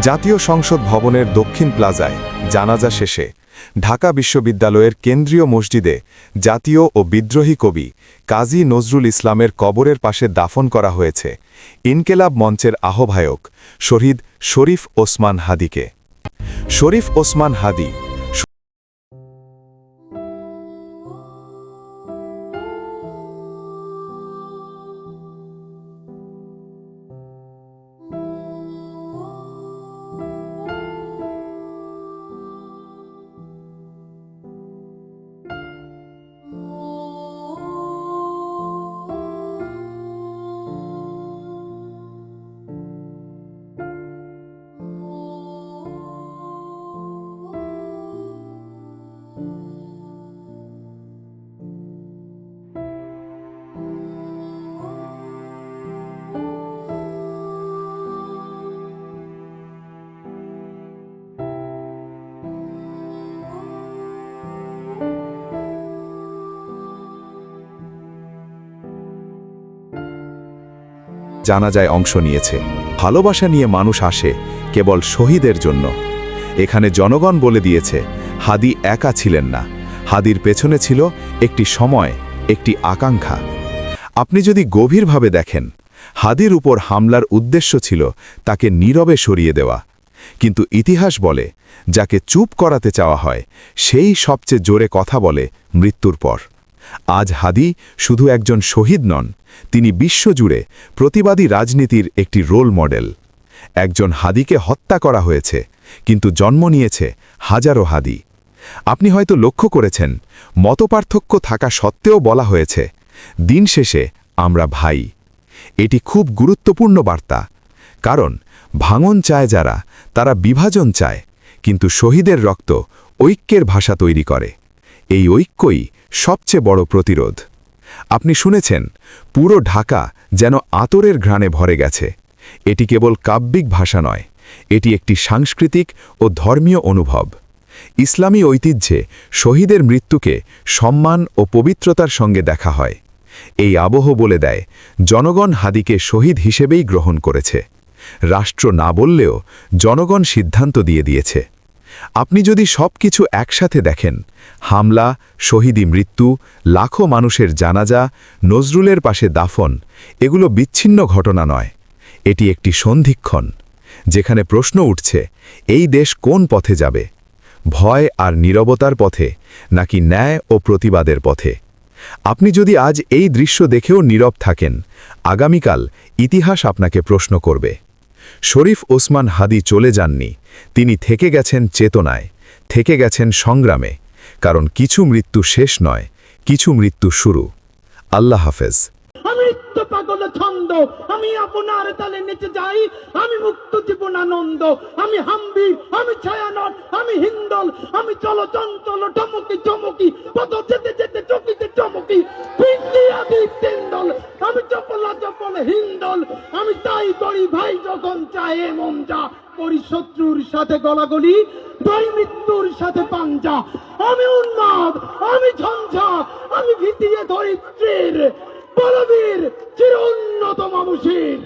জাতীয় সংসদ ভবনের দক্ষিণ প্লাজায় জানাজা শেষে ঢাকা বিশ্ববিদ্যালয়ের কেন্দ্রীয় মসজিদে জাতীয় ও বিদ্রোহী কবি কাজী নজরুল ইসলামের কবরের পাশে দাফন করা হয়েছে ইনকেলাব মঞ্চের আহ্বায়ক শহীদ শরীফ ওসমান হাদিকে। শরীফ ওসমান হাদি জানাজায় অংশ নিয়েছে। ভালোবাসা নিয়ে মানুষ আসে কেবল শহীদের জন্য। এখানে জনগণ বলে দিয়েছে হাদি একা ছিলেন না, হাদির পেছনে ছিল একটি সময়, একটি আকাঙ্ক্ষা। আপনি যদি গভীরভাবে দেখেন, হাদির উপর হামলার উদ্দেশ্য ছিল তাকে নীরবে সরিয়ে দেওয়া, কিন্তু ইতিহাস বলে যাকে চুপ করাতে চাওয়া হয় সেই সবচেয়ে জোরে কথা বলে মৃত্যুর পর। আজ হাদি শুধু একজন শহীদ নন, তিনি বিশ্বজুড়ে প্রতিবাদী রাজনীতির একটি রোল মডেল। একজন হাদিকে হত্যা করা হয়েছে, কিন্তু জন্ম নিয়েছে হাজারো হাদি। আপনি হয়তো লক্ষ্য করেছেন, মতপার্থক্য থাকা সত্ত্বেও বলা হয়েছে দিন শেষে আমরা ভাই। এটি খুব গুরুত্বপূর্ণ বার্তা, কারণ ভাঙন চায় যারা, তারা বিভাজন চায়, কিন্তু শহীদের রক্ত ঐক্যের ভাষা তৈরি করে। এই ঐক্যই সবচেয়ে বড় প্রতিরোধ। আপনি শুনেছেন পুরো ঢাকা যেন আতরের ঘ্রাণে ভরে গেছে। এটি কেবল কাব্যিক ভাষা নয়, এটি একটি সাংস্কৃতিক ও ধর্মীয় অনুভব। ইসলামী ঐতিহ্যে শহীদের মৃত্যুকে সম্মান ও পবিত্রতার সঙ্গে দেখা হয়। এই আবহ বলে দেয় জনগণ হাদিকে শহীদ হিসেবেই গ্রহণ করেছে। রাষ্ট্র না বললেও জনগণ সিদ্ধান্ত দিয়ে দিয়েছে। আপনি যদি সবকিছু একসাথে দেখেন, হামলা, শহীদি মৃত্যু, লাখো মানুষের জানাজা, নজরুলের পাশে দাফন, এগুলো বিচ্ছিন্ন ঘটনা নয়, এটি একটি সন্ধিক্ষণ, যেখানে প্রশ্ন উঠছে এই দেশ কোন পথে যাবে, ভয় আর নীরবতার পথে নাকি ন্যায় ও প্রতিবাদের পথে। আপনি যদি আজ এই দৃশ্য দেখেও নীরব থাকেন, আগামীকাল ইতিহাস আপনাকে প্রশ্ন করবে। শরীফ ওসমান হাদি চলে যাননি, তিনি থেকে গেছেন চেতনায়, থেকে গেছেন সংগ্রামে, কারণ কিছু মৃত্যু শেষ নয়, কিছু মৃত্যু শুরু। আল্লাহ হাফেজ। আমি তো পাগল ছন্দ, আমি আপনার তালে নেচে যাই, আমি মুক্ত জীবন আনন্দ, আমি হাম্বি, আমি ছায়ানট, আমি হিন্দল, আমি চলো চঞ্চল টমকি চমকি, পদ যেতে যেতে চকিতে চমকি, তিন্দল, আমি চপলা চপল হিন্দল, আমি তাই করি ভাই যখন চায়ে মন যা, করি শত্রুর সাথে গলাগলি, ধরি মৃত্যুর সাথে পাঞ্জা, আমি উন্মাদ, আমি ঝঞ্ঝা, আমি ভিতিয়ে ধরিত্রীর বলবীর চির উন্নত মানুষের।